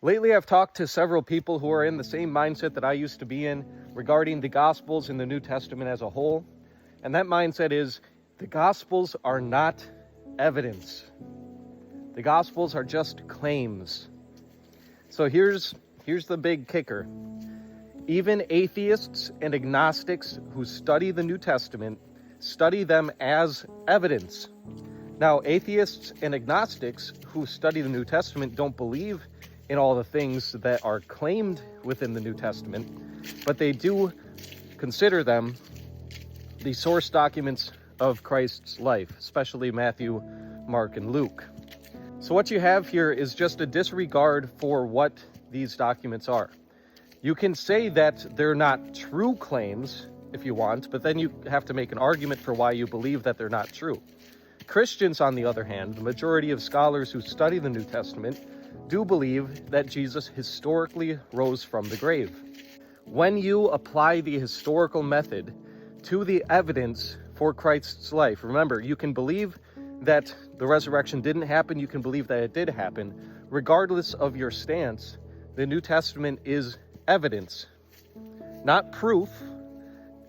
Lately, I've talked to several people who are in the same mindset that I used to be in regarding the Gospels and the New Testament as a whole. And that mindset is the Gospels are not evidence. The Gospels are just claims. So here's the big kicker. Even atheists and agnostics who study the New Testament study them as evidence. Now, atheists and agnostics who study the New Testament don't believe in all the things that are claimed within the New Testament, but they do consider them the source documents of Christ's life, especially Matthew, Mark, and Luke. So what you have here is just a disregard for what these documents are. You can say that they're not true claims if you want, but then you have to make an argument for why you believe that they're not true. Christians, on the other hand, the majority of scholars who study the New Testament do believe that Jesus historically rose from the grave. When you apply the historical method to the evidence for Christ's life, remember, you can believe that the resurrection didn't happen, you can believe that it did happen. Regardless of your stance, the New Testament is evidence. Not proof,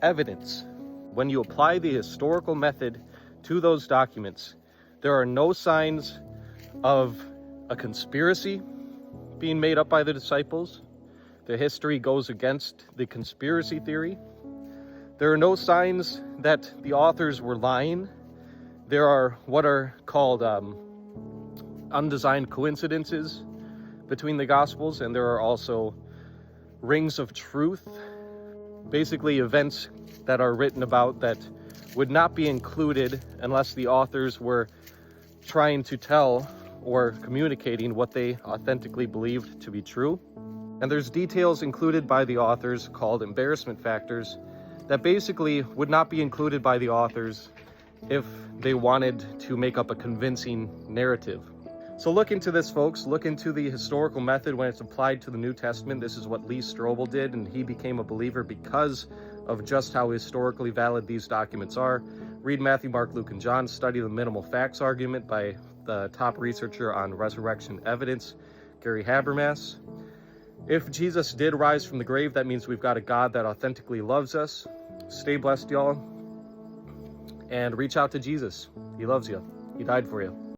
evidence. When you apply the historical method to those documents, there are no signs of a conspiracy being made up by the disciples. The history goes against the conspiracy theory. There are no signs that the authors were lying. There are what are called undesigned coincidences between the Gospels, and there are also rings of truth, basically events that are written about that would not be included unless the authors were trying to tell or communicating what they authentically believed to be true. And there's details included by the authors called embarrassment factors that basically would not be included by the authors if they wanted to make up a convincing narrative. So look into this, folks. Look into the historical method when it's applied to the New Testament. This is what Lee Strobel did, and he became a believer because of just how historically valid these documents are. Read Matthew, Mark, Luke, and John. Study the minimal facts argument by the top researcher on resurrection evidence, Gary Habermas. If Jesus did rise from the grave, that means we've got a God that authentically loves us. Stay blessed, y'all, and reach out to Jesus. He loves you. He died for you.